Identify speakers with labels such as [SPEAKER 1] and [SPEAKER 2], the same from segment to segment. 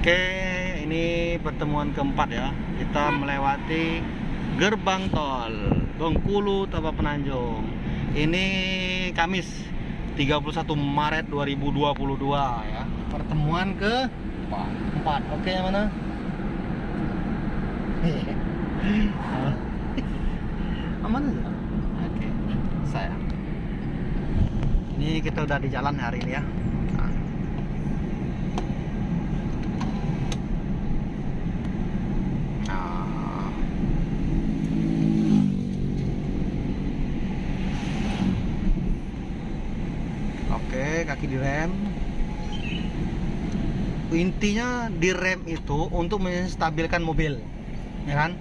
[SPEAKER 1] Oke, ini pertemuan keempat ya. Kita melewati gerbang tol Bengkulu Tabak Penanjung. Ini Kamis 31 Maret 2022 ya. Pertemuan ke 4. Oke, yang mana? Aman aja. Oke. Saya. Ini kita udah di jalan hari ini ya. Oke, kaki direm. Intinya direm itu untuk menstabilkan mobil, ya kan?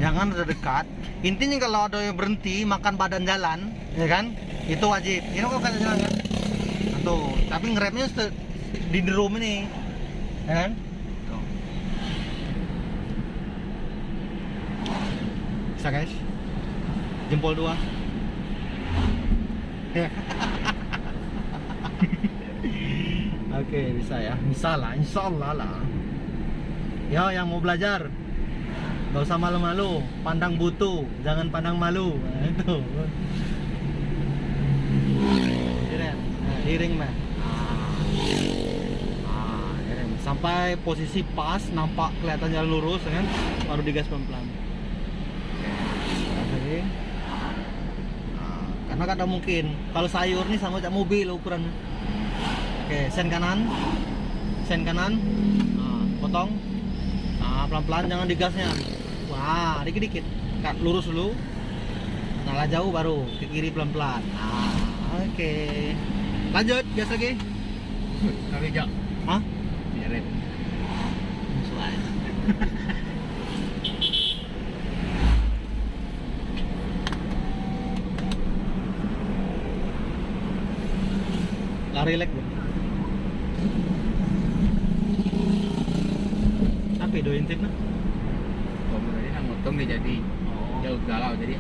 [SPEAKER 1] Jangan terdekat. Intinya kalau ada yang berhenti makan badan jalan, ya kan? Itu wajib. Ini kok kan jalan kan? Tuh, tapi ngeremnya di drum ini, ya kan? Tuh. Bisa guys? Jempol 2. Oke, bisa ya. Bisa lah, insya Allah lah. Ya, yang mau belajar gak usah malu-malu, pandang butuh, jangan pandang malu. Nah, itu. Iring mah. Iring. Sampai posisi pas, nampak kelihatan jalan lurus, kan? Baru digas pelan-pelan. Oke. Karena kadang mungkin kalau sayur nih sama cak mobil ukurannya. Oke, sen kanan, potong, pelan-pelan jangan digasnya, wah dikit-dikit, lurus dulu, nah jauh baru ke kiri pelan-pelan, oke, lanjut gas lagi,
[SPEAKER 2] Kali jak,
[SPEAKER 1] hah?
[SPEAKER 2] direm.
[SPEAKER 1] Lari leg bro. Apa do intip nah?
[SPEAKER 2] Kalau tadi kan motong dia jadi jauh galau jadi.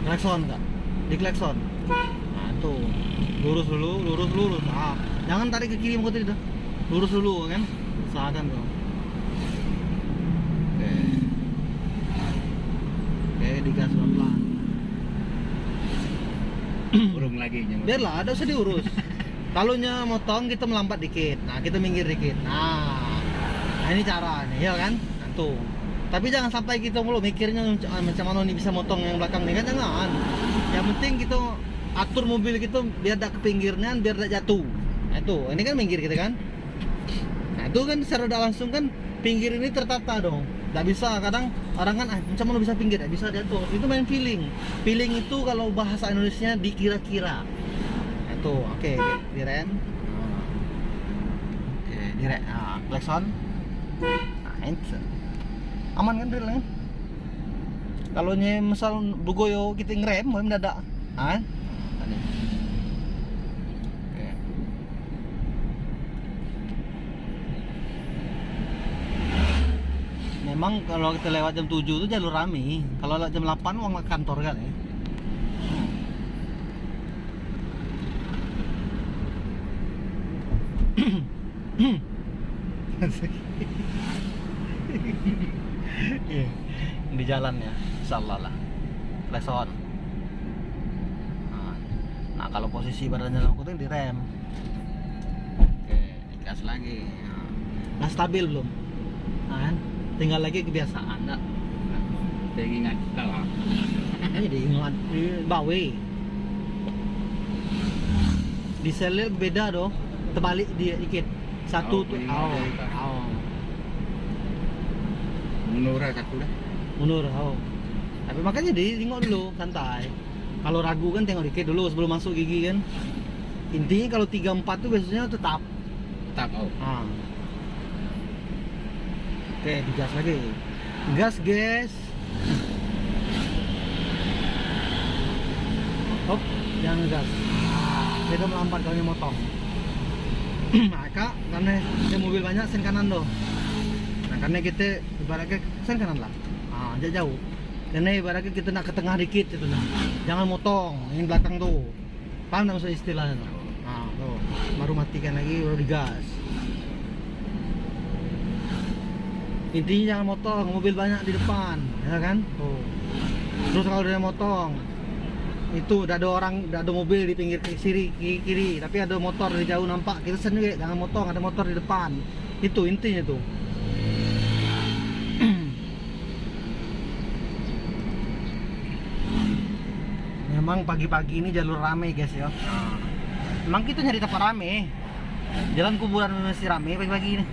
[SPEAKER 1] Klakson enggak? Di klakson. Nah, tuh. Lurus dulu. Jangan tarik ke kiri motor itu. Lurus dulu kan? Usahakan tuh. Oke, digas pelan-pelan.
[SPEAKER 2] Urung lagi nyamuk.
[SPEAKER 1] Biarlah, ada usah diurus. Kalunya motong kita melambat dikit. Nah, kita minggir dikit. Nah ini cara nih, ya kan? Nah, tuh. Tapi jangan sampai kita mulu mikirnya macam mana nih bisa motong yang belakang nih kan, jangan. Yang penting kita atur mobil kita biar tidak ke pinggirnya, biar tidak jatuh. Nah, itu, ini kan minggir kita kan. Nah, itu kan secara tidak langsung kan pinggir ini tertata dong. Tidak bisa, kadang orang kan macam mana bisa pinggir, tidak bisa jatuh. Itu main feeling. Feeling itu kalau bahasa Indonesia dikira-kira. Nah, itu, oke, direm. Oke, direm. Nah, klakson. Nah, itu aman kan relnya. Kalau misal bugoyo kita ngerem mau mendadak, tadi. Oke. Memang kalau kita lewat jam 7 itu jalur rame. Kalau lewat jam 8 uang kantor kan ya. Di jalan ya, insyaallah lah. Klakson. Nah, kalau posisi badan jalan kuting direm. Oke, gas lagi. Nah, stabil belum? Nah, kan? Tinggal lagi kebiasaan, enggak?
[SPEAKER 2] Saya ingat kalau
[SPEAKER 1] Ini diingat di bawe. Dieselnya beda doh. Terbalik dia dikit. Satu tuh.
[SPEAKER 2] mundur satu dah.
[SPEAKER 1] Mundur, tapi makanya tengok dulu, santai. Kalau ragu kan tengok dikit dulu sebelum masuk gigi kan. Intinya kalau 3-4 tuh biasanya tetap. Oke, digas lagi. Gas, guys. Hop, jangan gas. Kita melambat kalau motong. Nah, Kak, karena mobil banyak sen kanan doh. Nah, karena kita ibaratnya sen kanan lah. Jauh. Karena ibaratnya kita nak ke tengah dikit itu nah. Jangan motong yang belakang tuh. Paham enggak maksud istilahnya? Nah, tuh. Baru matikan lagi baru digas. Intinya jangan motong, mobil banyak di depan, ya kan? Tuh. Terus kalau dia motong, itu udah ada mobil di pinggir kiri, tapi ada motor dari jauh nampak, kita sendiri jangan motong, ada motor di depan. Itu intinya tuh. Memang pagi-pagi ini jalur rame guys ya. Emang kita nyari tempat rame. Jalan kuburan masih rame pagi-pagi ini.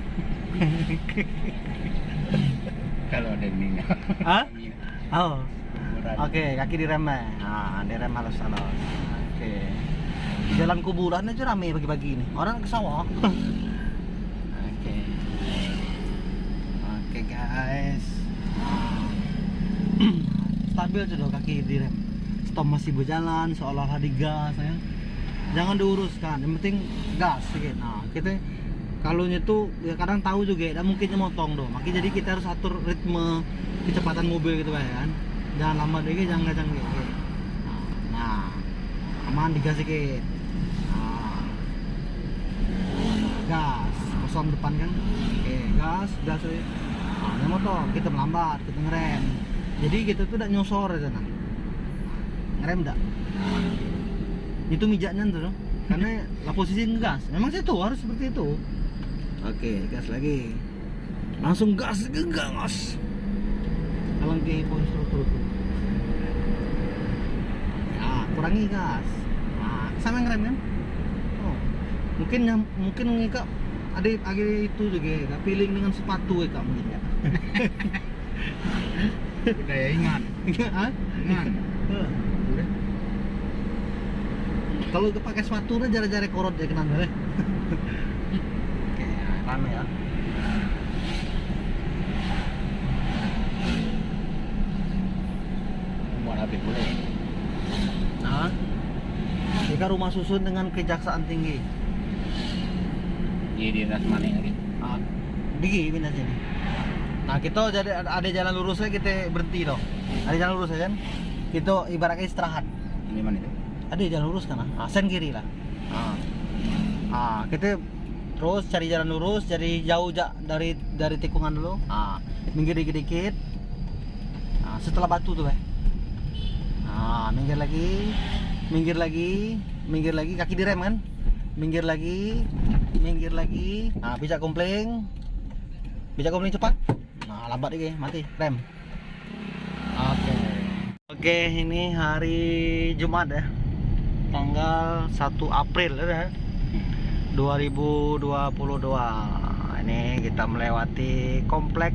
[SPEAKER 2] Kalau ada minyak.
[SPEAKER 1] Hah? Oh. Oke, kaki direm. Nah, direm halus-halus. Oke. Jalan kuburan aja rame pagi-pagi ini. Orang ke sawah. Oke. Oke, guys. Stabil sudah kaki direm. Stop masih berjalan seolah-olah digas ya. Jangan diuruskan, yang penting gas gitu. Nah, kita kalau itu ya kadang tahu juga ya, mungkin motong dong. Makanya jadi kita harus atur ritme kecepatan mobil gitu kan. Jangan lama dikit, jangan kencang dikit. Nah, aman digas dikit. Nah, gas, kosong depan kan. Oke, gas aja. Nah, yang motong, kita melambat, kita ngerem. Jadi kita tuh udah nyosor aja nah. Ngerem enggak? Itu mijaknya tuh, karena lah posisi ngegas. Memang itu harus seperti itu. Oke, gas lagi. Langsung gas. Kalau ke instruktur tuh. Ya, kurangi gas. Nah, sama ngerem kan? Oh. Mungkin ngikap ada itu juga ya, feeling dengan sepatu ya kamu ya.
[SPEAKER 2] Udah ya ingat. Ingat.
[SPEAKER 1] Kalau pakai sepatu udah jari-jari korot ya kena deh. Oke, rame ya.
[SPEAKER 2] Muat habis boleh.
[SPEAKER 1] Nah, jika rumah susun dengan kejaksaan tinggi.
[SPEAKER 2] Iya di atas mana lagi?
[SPEAKER 1] Ah, digi pindah sini. Nah, kita jadi ada jalan lurusnya kita berhenti loh. Ada jalan lurus ya kan? Kita ibaratnya istirahat.
[SPEAKER 2] Ini mana itu?
[SPEAKER 1] Ada jalan lurus kan? Sen kiri lah. Kita terus cari jalan lurus, jadi jauh dari tikungan dulu. Minggir dikit-dikit. Setelah batu tuh, minggir lagi, kaki direm kan? Minggir lagi. Bijak kompling cepat. Nah, lambat lagi, mati, rem. Oke, ini hari Jumat ya. Tanggal 1 April ya, 2022. Ini kita melewati komplek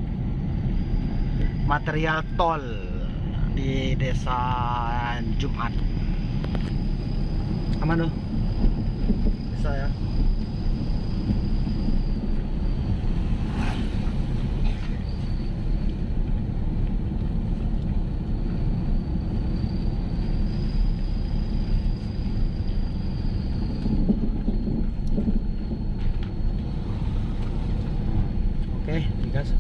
[SPEAKER 1] material tol di Desa Jumat. Aman tuh? Bisa ya. Oke, digas.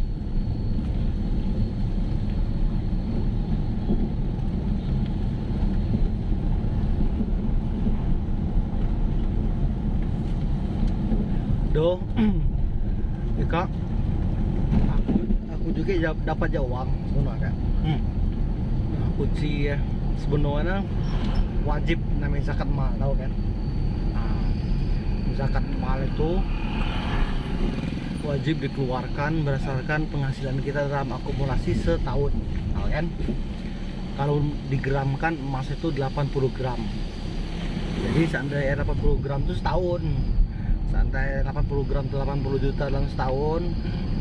[SPEAKER 1] Do, ya kak, aku juga dapat uang sebenarnya. Nah, kunci ya sebenarnya wajib namanya zakat mal, tahu kan? Zakat mal itu wajib dikeluarkan berdasarkan penghasilan kita dalam akumulasi setahun, tahu kan? Kalau digramkan emas itu 80 gram. Jadi seandainya 80 gram itu setahun. Santai 80 gram itu 80 juta dalam setahun,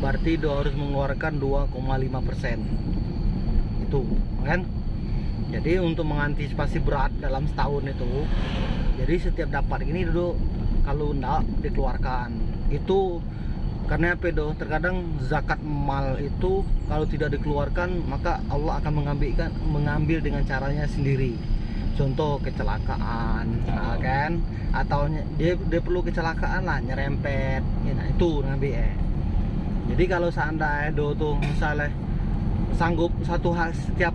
[SPEAKER 1] berarti dia harus mengeluarkan 2,5%. Itu kan? Jadi untuk mengantisipasi berat dalam setahun itu, jadi setiap dapat ini dulu kalau enggak dikeluarkan. Itu karena apa do? Terkadang zakat mal itu kalau tidak dikeluarkan maka Allah akan mengambil dengan caranya sendiri. Contoh kecelakaan, kan? Atau dia perlu kecelakaan lah, nyerempet, nah itu ngambil ya. Jadi kalau seandainya do tuh misalnya sanggup setiap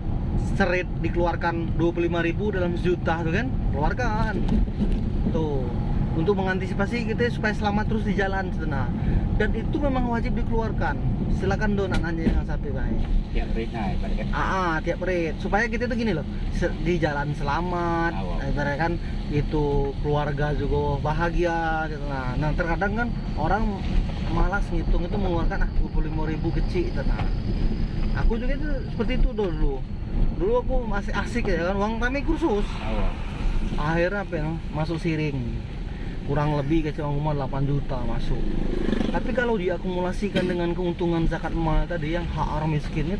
[SPEAKER 1] serit dikeluarkan 25.000 dalam sejuta tuh kan, keluarkan tuh. untuk mengantisipasi kita supaya selamat terus di jalan nah. Dan itu memang wajib dikeluarkan. Silakan do nak nanya dengan sapi baik.
[SPEAKER 2] Tiap rate ibaratkan.
[SPEAKER 1] Tiap rate supaya kita tuh gini loh, di jalan selamat, ibaratnya kan itu keluarga juga bahagia gitu. Nah terkadang kan orang malas ngitung itu mengeluarkan 25.000 kecil gitu. Nah aku juga itu seperti itu dulu aku masih asik ya kan, uang kami kursus akhirnya apa ya, masuk siring kurang lebih kecil cuma 8 juta masuk. Tapi kalau diakumulasikan dengan keuntungan zakat mal tadi yang hak orang miskin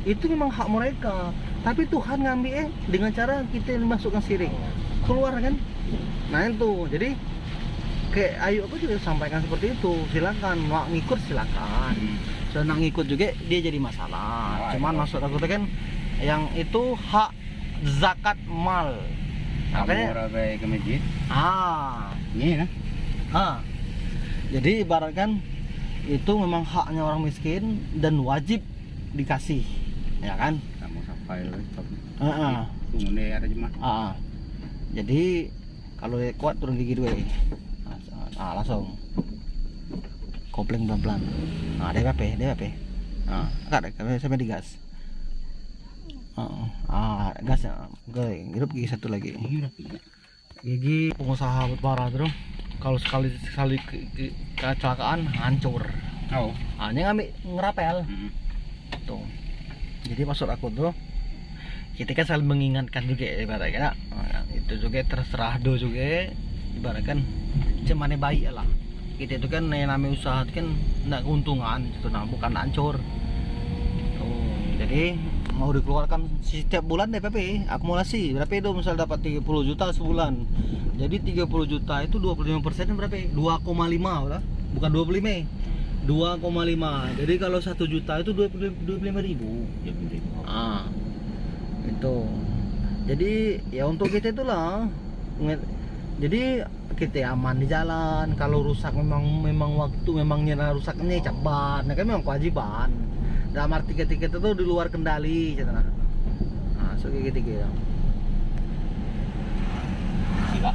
[SPEAKER 1] itu memang hak mereka, tapi Tuhan ngambil dengan cara kita masukkan siring keluar kan. Nah itu jadi kayak ayo aku juga sampaikan seperti itu, silakan mau ngikut silakan. Senang ngikut juga dia jadi masalah. Cuman maksud aku kan yang itu hak zakat mal. Makanya
[SPEAKER 2] orang ke masjid. Ini nah.
[SPEAKER 1] Jadi ibaratkan itu memang haknya orang miskin dan wajib dikasih, ya kan?
[SPEAKER 2] Kamu sampai
[SPEAKER 1] Heeh.
[SPEAKER 2] ada jemaah.
[SPEAKER 1] Jadi kalau kuat turun gigi dua. Langsung kopling pelan-pelan. DPP. Agak sampai digas. Gas ya. Hidup gigi satu lagi. Gigi pengusaha batubara tuh. Kalau sekali kecelakaan hancur. Ini ngambil ngerapel. Tuh. Jadi maksud aku tuh kita kan selalu mengingatkan juga ibaratnya. Itu juga terserah do juga ibaratkan cemane baik lah. Kita itu kan yang namanya usaha itu kan nak keuntungan itu bukan hancur. Jadi mau dikeluarkan setiap bulan DPP akumulasi berapa itu misal dapat 30 juta sebulan. Jadi 30 juta itu 25% berapa? 2,5 lah. Bukan 25. 2,5. Jadi kalau 1 juta itu 25.000. Itu. Jadi ya untuk kita itulah. Jadi kita aman di jalan. Kalau rusak memang waktu memangnya rusaknya cepat. Nah kan memang kewajiban. Dalam arti ketika itu tuh di luar kendali gitu nah. So gitu.
[SPEAKER 2] Sila.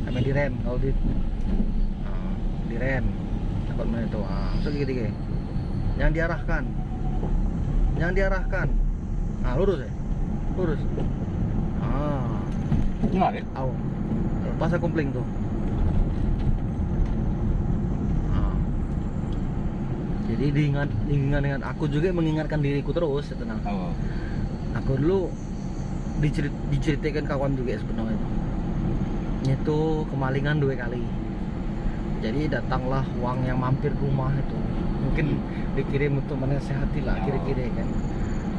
[SPEAKER 1] Sampai direm kalau direm. Takut mana itu. So gitu. Jangan diarahkan. Lurus ya. Lurus.
[SPEAKER 2] Gimana?
[SPEAKER 1] Pas kumpling tuh. Jadi diingat dengan aku juga mengingatkan diriku terus tenang. Aku dulu diceritakan kawan juga sebenarnya itu kemalingan 2 kali. Jadi datanglah uang yang mampir rumah itu mungkin dikirim untuk menasehati lah kira-kira kan.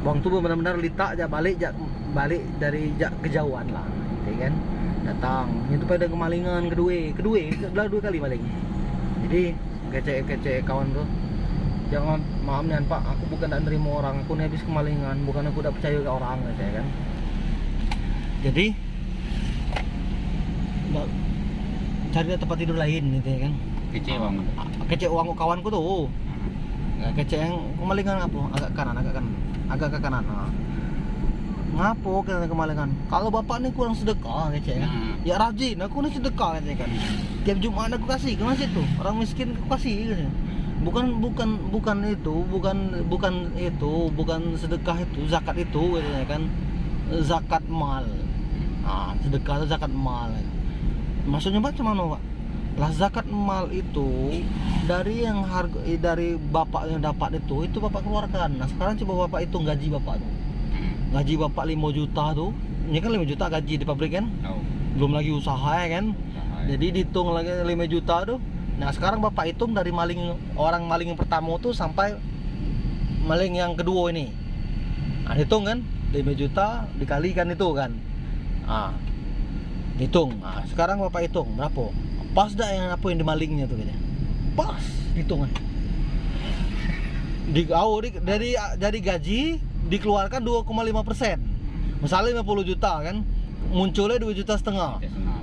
[SPEAKER 1] Uang tuh benar-benar litak balik dari kejauhan lah gitu kan. Datang itu pada kemalingan kedua 2 kali maling. Jadi kece kawan tuh, jangan maaf nih Pak, aku bukan tak nerima orang, aku nih habis kemalingan, bukan aku tak percaya ke orang gitu kan. Jadi cari tempat tidur lain gitu ya kan. Kece uang kawanku tuh. Kece yang kemalingan apa? Agak ke kanan. Ngapo kita kemalingan? Kalau bapak nih kurang sedekah kece kan. Ya rajin, aku nih sedekah kece kan. Tiap Jumat aku kasih ke masjid tuh. Orang miskin aku kasih gitu. Bukan sedekah itu, zakat itu katanya kan. Zakat mal. Sedekah itu zakat mal. Maksudnya macam mana, Pak? Lah zakat mal itu dari yang dari bapak yang dapat itu bapak keluarkan. Nah, sekarang coba bapak hitung gaji bapak tuh. Gaji bapak 5 juta tuh. Ini kan 5 juta gaji di pabrik kan? Belum lagi usaha ya kan? Jadi dihitung lagi 5 juta tuh. Nah sekarang bapak hitung dari orang maling yang pertama tuh sampai maling yang kedua ini. Nah hitung kan 5 juta dikalikan itu kan. Hitung. Nah sekarang bapak hitung berapa? Pas dah yang apa yang dimalingnya tuh kayaknya. Pas hitungan. Dari gaji dikeluarkan 2,5%. Misalnya 50 juta kan, munculnya 2,5 juta.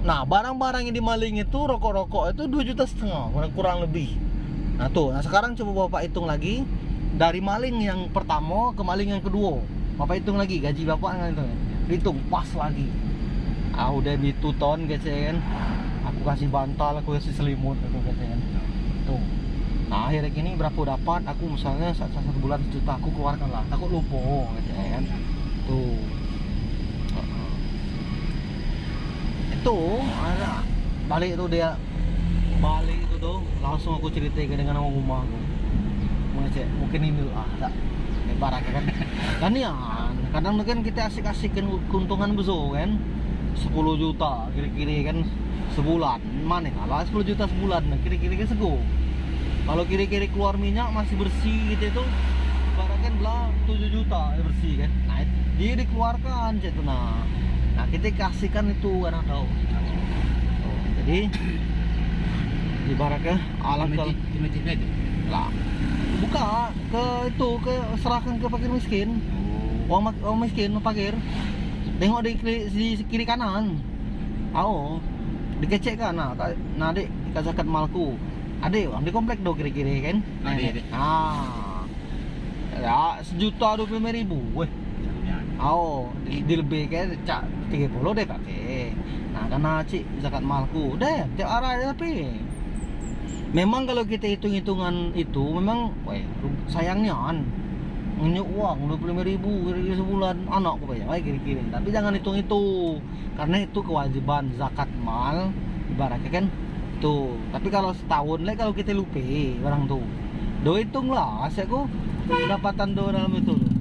[SPEAKER 1] Nah barang-barang yang dimaling itu rokok-rokok itu 2,5 juta kurang lebih. Nah sekarang coba bapak hitung lagi dari maling yang pertama ke maling yang kedua. Bapak hitung lagi gaji bapak kan itu. Hitung pas lagi. Udah itu ton guys ya kan. Aku kasih bantal, aku kasih selimut gitu katanya kan. Tuh. Nah akhirnya gini berapa dapat aku misalnya satu bulan 1 juta aku keluarkan lah, takut lupa katanya kan. Tuh. Itu ada balik itu dia balik itu tuh langsung aku ceritakan dengan orang rumah aku. Mungkin ini lah tak barak kan. Kan ya kadang kan kita asik-asikin keuntungan besar kan. 10 juta kira-kira kan sebulan. Mana kalau 10 juta sebulan kira-kira kan sego. Kalau kira-kira keluar minyak masih bersih gitu itu ibaratkan belah 7 juta bersih kan. Nah dia dikeluarkan gitu nah. Nah kita kasihkan itu anak tahu. Jadi ibaratnya alam kalau lah buka ke itu ke serahkan ke fakir miskin. Orang miskin fakir tengok di kiri kanan. Dikecek kan nah adik zakat malku. Adik orang di komplek do kira-kira kan. Ya 1.025.000 weh. Di lebih kan cak 30 deh kakek. Nah karena cik zakat malku deh tiap arah tapi memang kalau kita hitung-hitungan itu memang sayangnya kan ngenyuk uang 25.000 kira-kira sebulan anak aku bayar kira-kira. Tapi jangan hitung itu karena itu kewajiban zakat mal ibaratnya kan tuh. Tapi kalau setahun lah kalau kita lupa barang tuh do hitung lah asyikku pendapatan do dalam itu tuh.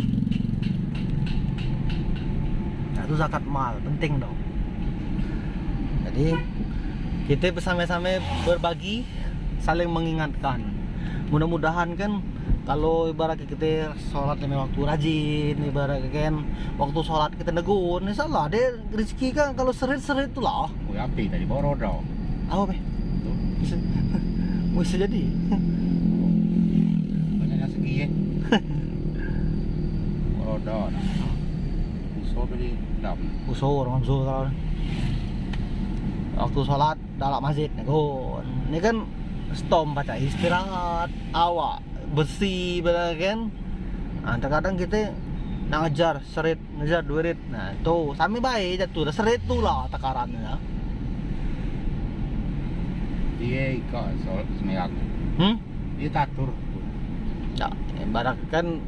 [SPEAKER 1] Nah, itu zakat mal penting dong. Jadi kita bersama-sama berbagi, saling mengingatkan. Mudah-mudahan kan kalau ibaratnya kita sholat lima waktu rajin, ibaratnya kan waktu sholat kita negur, insyaallah ada rezeki kan kalau seret-seret itu lah.
[SPEAKER 2] Api tadi bawa roda.
[SPEAKER 1] Apa be? Bisa jadi.
[SPEAKER 2] Banyak segi ya. Roda. Usul tadi dam.
[SPEAKER 1] Usul orang usul kalau waktu sholat dalam masjid negur. Ini kan stom baca istirahat awak bersih benar kan. Nah, terkadang kita nak ngejar seret ngejar duit. Nah itu sami baik jatuh seret tu lah takarannya.
[SPEAKER 2] Dia ikut soal semayang. Dia tatur.
[SPEAKER 1] Ya, ibarat kan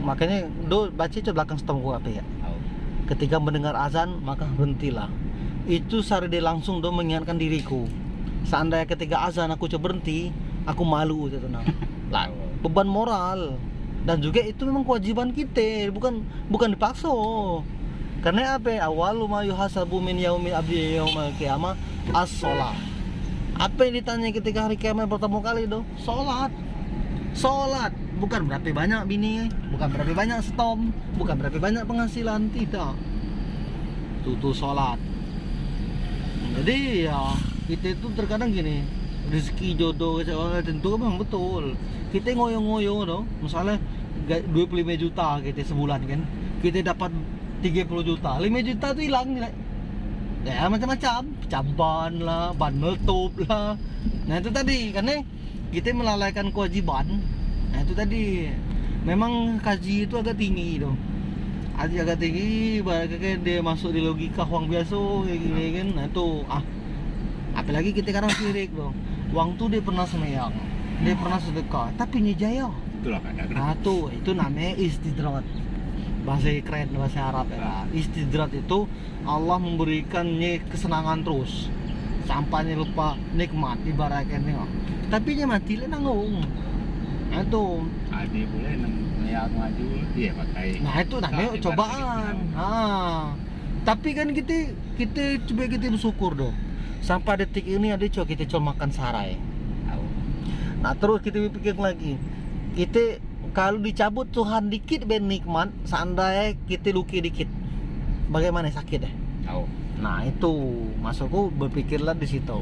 [SPEAKER 1] makanya do baca ke belakang stom gua apa ya. Ketika mendengar azan maka berhentilah. Itu sari dia langsung do mengingatkan diriku. Seandainya ketika azan aku coba berhenti, aku malu gitu nah. Lah, beban moral dan juga itu memang kewajiban kita, bukan dipaksa. Karena apa? Awalu ma yuhasabu min yaumil abdi yaumil qiyamah as-shalah. Apa yang ditanya ketika hari kiamat pertama kali do? Salat. Bukan berapa banyak bini, bukan berapa banyak stom, bukan berapa banyak penghasilan, tidak. Tuh salat. Jadi ya kita itu terkadang gini, rezeki jodoh tentu memang betul. Kita ngoyo-ngoyo doh, misalnya 25 juta kita sebulan kan, kita dapat 30 juta, 5 juta itu hilang ya macam-macam, campan lah, ban meletup lah. Nah itu tadi karena kita melalaikan kewajiban. Nah itu tadi memang kaji itu agak tinggi doh. Agak tinggi, kayak dia masuk di logika uang biasa kayak gini kan. Nah itu apalagi kita kadang sirik loh. Uang tuh dia pernah semeyang, dia pernah sedekah, tapi nyejaya.
[SPEAKER 2] Itulah kadang.
[SPEAKER 1] Nah tuh itu namanya istidrat. Bahasa keren bahasa Arab ya. Istidrat itu Allah memberikannya kesenangan terus sampainya lupa nikmat ibaratnya nih. Tapi dia mati lah nanggung. Nah itu.
[SPEAKER 2] Ada boleh yang maju dia pakai.
[SPEAKER 1] Nah itu namanya cobaan. Tapi kan kita coba kita bersyukur doh. Sampai detik ini ada kita coba makan sarai. Nah terus kita pikir lagi, kita kalau dicabut Tuhan dikit ben nikmat, seandainya kita luki dikit, bagaimana sakit deh?
[SPEAKER 2] Tahu.
[SPEAKER 1] Nah itu masukku berpikirlah di situ.